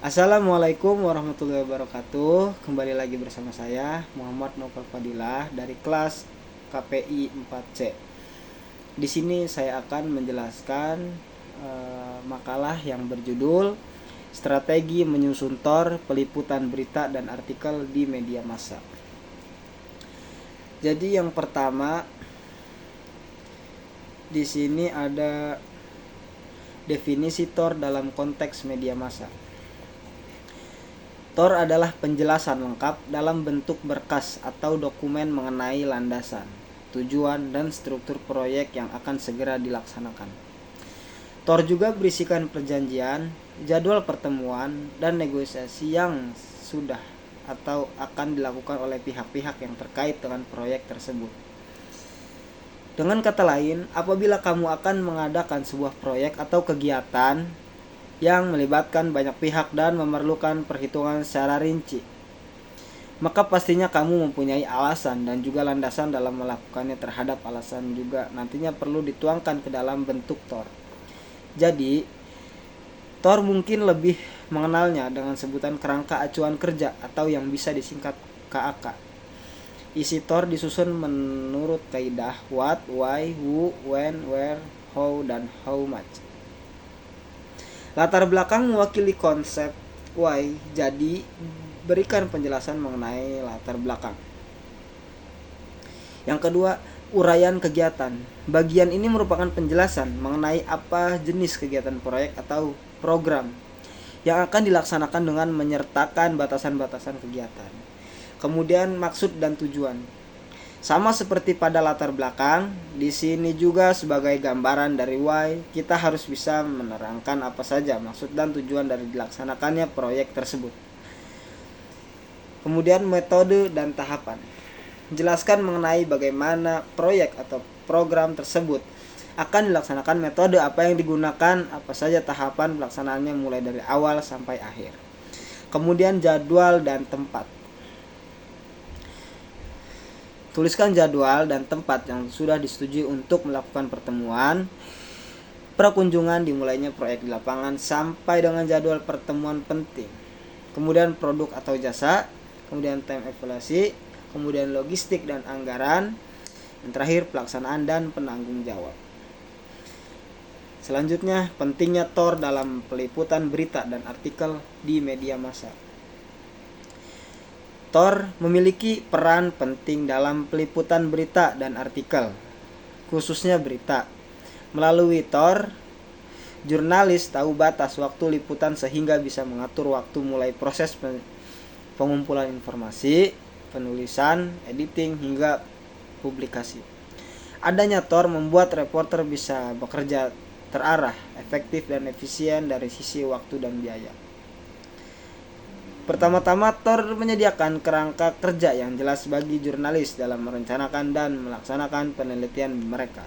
Assalamualaikum warahmatullahi wabarakatuh. Kembali lagi bersama saya Muhammad Novel Fadilah dari kelas KPI 4C. Di sini saya akan menjelaskan makalah yang berjudul Strategi Menyusun TOR, Peliputan Berita dan Artikel di Media Massa. Jadi yang pertama di sini ada definisi TOR dalam konteks media massa. TOR adalah penjelasan lengkap dalam bentuk berkas atau dokumen mengenai landasan, tujuan, dan struktur proyek yang akan segera dilaksanakan. TOR juga berisikan perjanjian, jadwal pertemuan, dan negosiasi yang sudah atau akan dilakukan oleh pihak-pihak yang terkait dengan proyek tersebut. Dengan kata lain, apabila kamu akan mengadakan sebuah proyek atau kegiatan yang melibatkan banyak pihak dan memerlukan perhitungan secara rinci, maka pastinya kamu mempunyai alasan dan juga landasan dalam melakukannya. Terhadap alasan juga nantinya perlu dituangkan ke dalam bentuk TOR. Jadi, TOR mungkin lebih mengenalnya dengan sebutan kerangka acuan kerja atau yang bisa disingkat KAK. Isi TOR disusun menurut kaidah what, why, who, when, where, how, dan how much. Latar belakang mewakili konsep why, jadi berikan penjelasan mengenai latar belakang. Yang kedua, uraian kegiatan. Bagian ini merupakan penjelasan mengenai apa jenis kegiatan proyek atau program yang akan dilaksanakan dengan menyertakan batasan-batasan kegiatan. Kemudian maksud dan tujuan. Sama seperti pada latar belakang, di sini juga sebagai gambaran dari why, kita harus bisa menerangkan apa saja maksud dan tujuan dari dilaksanakannya proyek tersebut. Kemudian metode dan tahapan. Jelaskan mengenai bagaimana proyek atau program tersebut akan dilaksanakan, metode apa yang digunakan, apa saja tahapan pelaksanaannya mulai dari awal sampai akhir. Kemudian jadwal dan tempat. Tuliskan jadwal dan tempat yang sudah disetujui untuk melakukan pertemuan, perkunjungan dimulainya proyek di lapangan sampai dengan jadwal pertemuan penting. Kemudian produk atau jasa, kemudian time evaluasi, kemudian logistik dan anggaran, yang terakhir pelaksanaan dan penanggung jawab. Selanjutnya, pentingnya TOR dalam peliputan berita dan artikel di media massa. TOR memiliki peran penting dalam peliputan berita dan artikel, khususnya berita. Melalui TOR, jurnalis tahu batas waktu liputan sehingga bisa mengatur waktu mulai proses pengumpulan informasi, penulisan, editing, hingga publikasi. Adanya TOR membuat reporter bisa bekerja terarah, efektif, dan efisien dari sisi waktu dan biaya. Pertama-tama, TOR menyediakan kerangka kerja yang jelas bagi jurnalis dalam merencanakan dan melaksanakan penelitian mereka,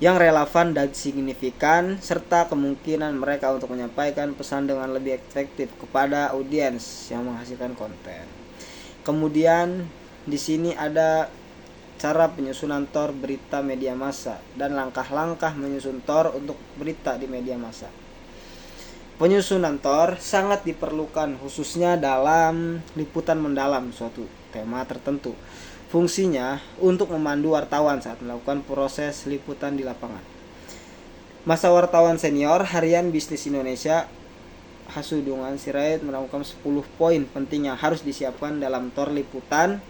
yang relevan dan signifikan, serta kemungkinan mereka untuk menyampaikan pesan dengan lebih efektif kepada audiens yang menghasilkan konten. Kemudian di sini ada cara penyusunan TOR berita media massa dan langkah-langkah menyusun TOR untuk berita di media massa. Penyusunan TOR sangat diperlukan khususnya dalam liputan mendalam suatu tema tertentu. Fungsinya untuk memandu wartawan saat melakukan proses liputan di lapangan. Masa wartawan senior Harian Bisnis Indonesia Hasudungan Sirait menemukan 10 poin penting yang harus disiapkan dalam TOR liputan.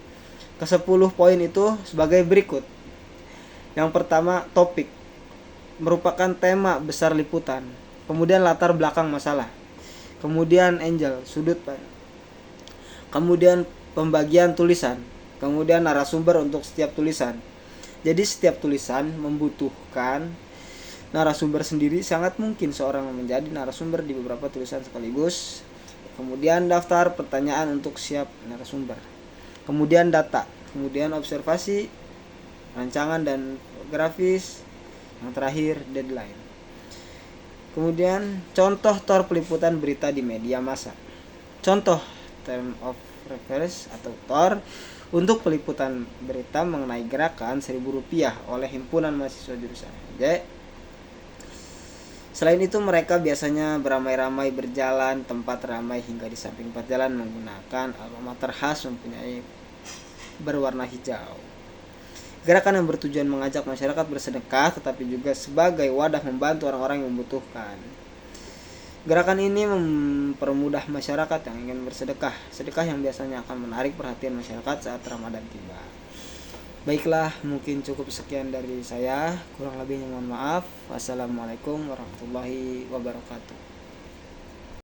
Ke-10 poin itu sebagai berikut. Yang pertama, topik, merupakan tema besar liputan. Kemudian latar belakang masalah. Kemudian angle, sudut pandang. Kemudian pembagian tulisan. Kemudian narasumber untuk setiap tulisan. Jadi setiap tulisan membutuhkan narasumber sendiri. Sangat mungkin seorang menjadi narasumber di beberapa tulisan sekaligus. Kemudian daftar pertanyaan untuk siap narasumber. Kemudian data. Kemudian observasi, rancangan dan grafis. Yang terakhir deadline. Kemudian contoh TOR peliputan berita di media massa. Contoh term of reference atau TOR untuk peliputan berita mengenai gerakan Rp1.000 oleh Himpunan Mahasiswa Jurusan MJ. Selain itu mereka biasanya beramai-ramai berjalan tempat ramai hingga di samping tempat jalan menggunakan alma mater khas mempunyai berwarna hijau. Gerakan yang bertujuan mengajak masyarakat bersedekah tetapi juga sebagai wadah membantu orang-orang yang membutuhkan. Gerakan ini mempermudah masyarakat yang ingin bersedekah, sedekah yang biasanya akan menarik perhatian masyarakat saat Ramadan tiba. Baiklah, mungkin cukup sekian dari saya. Kurang lebihnya mohon maaf. Wassalamualaikum warahmatullahi wabarakatuh.